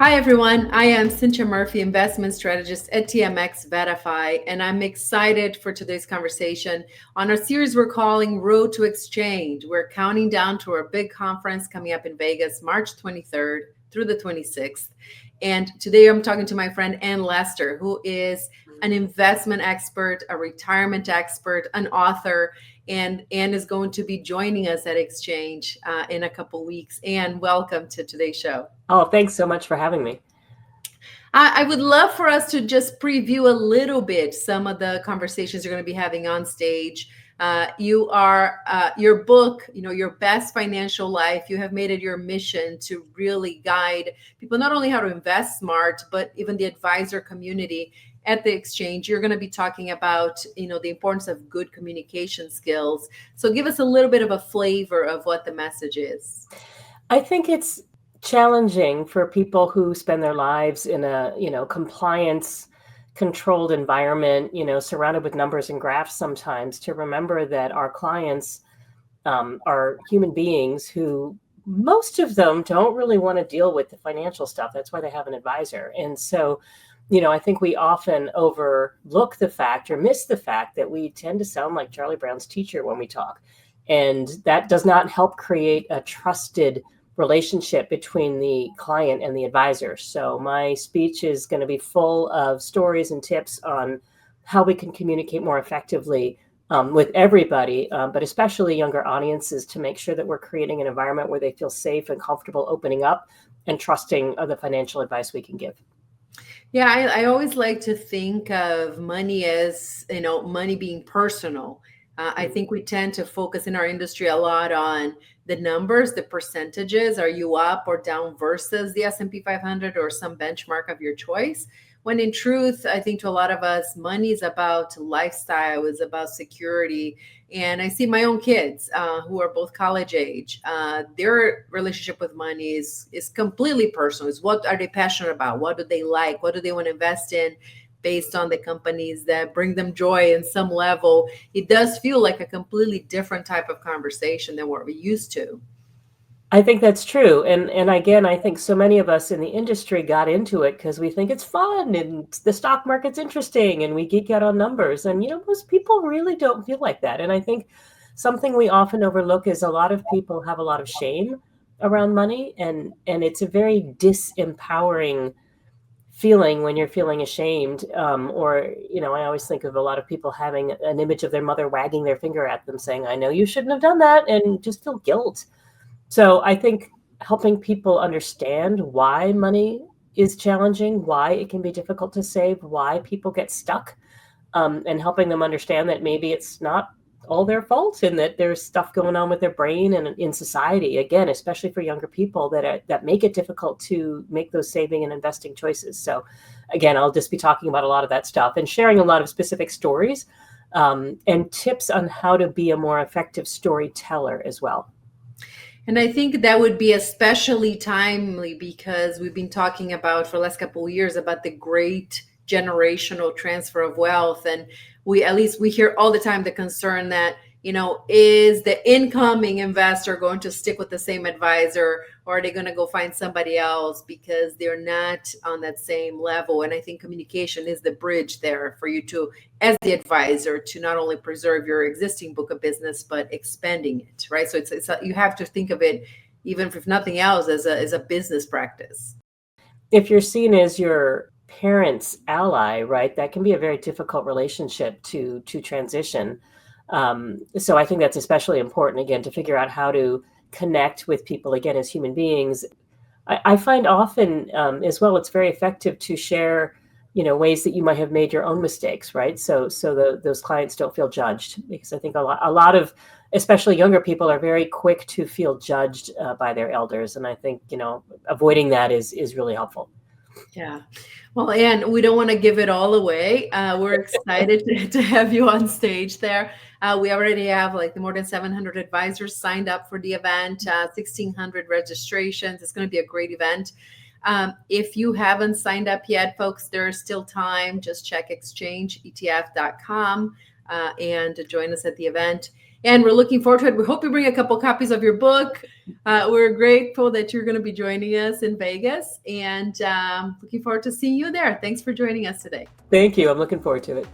Hi, everyone. I am Cinthia Murphy, investment strategist at TMX VettaFi, and I'm excited for today's conversation on our series we're calling Road to Exchange. We're counting down to our big conference coming up in Vegas, March 23rd through the 26th. And today I'm talking to my friend Ann Lester, who is an investment expert, a retirement expert, an author, and Ann is going to be joining us at Exchange in a couple weeks. Ann, welcome to today's show. Oh, thanks so much for having me. I would love for us to just preview a little bit some of the conversations you're going to be having on stage. Your book, Your Best Financial Life, you have made it your mission to really guide people not only how to invest smart, but even the advisor community at the exchange. You're going to be talking about, the importance of good communication skills. So give us a little bit of a flavor of what the message is. I think it's challenging for people who spend their lives in a, compliance controlled environment, surrounded with numbers and graphs sometimes, to remember that our clients are human beings who most of them don't really want to deal with the financial stuff. That's why they have an advisor. And so, I think we often overlook the fact or miss the fact that we tend to sound like Charlie Brown's teacher when we talk. And that does not help create a trusted relationship between the client and the advisor. So my speech is going to be full of stories and tips on how we can communicate more effectively with everybody, but especially younger audiences, to make sure that we're creating an environment where they feel safe and comfortable opening up and trusting the financial advice we can give. Yeah, I always like to think of money as, money being personal. I think we tend to focus in our industry a lot on the numbers, the percentages. Are you up or down versus the S&P 500 or some benchmark of your choice? When in truth, I think to a lot of us, money is about lifestyle, is about security. And I see my own kids who are both college age. Their relationship with money is completely personal. It's what are they passionate about? What do they like? What do they want to invest in? Based on the companies that bring them joy in some level. It does feel like a completely different type of conversation than what we're used to. I think that's true. And again, I think so many of us in the industry got into it because we think it's fun and the stock market's interesting and we geek out on numbers. And, most people really don't feel like that. And I think something we often overlook is a lot of people have a lot of shame around money. And it's a very disempowering feeling when you're feeling ashamed, or I always think of a lot of people having an image of their mother wagging their finger at them saying, I know you shouldn't have done that, and just feel guilt. So I think helping people understand why money is challenging, why it can be difficult to save, why people get stuck, and helping them understand that maybe it's not all their fault and that there's stuff going on with their brain and in society, again, especially for younger people that make it difficult to make those saving and investing choices. So again, I'll just be talking about a lot of that stuff and sharing a lot of specific stories and tips on how to be a more effective storyteller as well. And I think that would be especially timely because we've been talking about for the last couple of years about the great generational transfer of wealth. And we hear all the time the concern that, is the incoming investor going to stick with the same advisor, or are they going to go find somebody else because they're not on that same level? And I think communication is the bridge there for you to, as the advisor, to not only preserve your existing book of business, but expanding it, right? So you have to think of it, even if nothing else, as a business practice. If you're seen as your parent's ally, right, that can be a very difficult relationship to transition. So I think that's especially important, again, to figure out how to connect with people, again, as human beings. I find often as well, it's very effective to share, ways that you might have made your own mistakes, right? So those clients don't feel judged, because I think a lot of, especially younger people, are very quick to feel judged by their elders. And I think, avoiding that is really helpful. Yeah. Well, Anne, we don't want to give it all away. We're excited to have you on stage there. We already have more than 700 advisors signed up for the event, 1,600 registrations. It's going to be a great event. If you haven't signed up yet, folks, there's still time. Just check exchangeetf.com. and to join us at the event. And we're looking forward to it. We hope you bring a couple copies of your book. We're grateful that you're going to be joining us in Vegas, and looking forward to seeing you there. Thanks for joining us today. Thank you. I'm looking forward to it.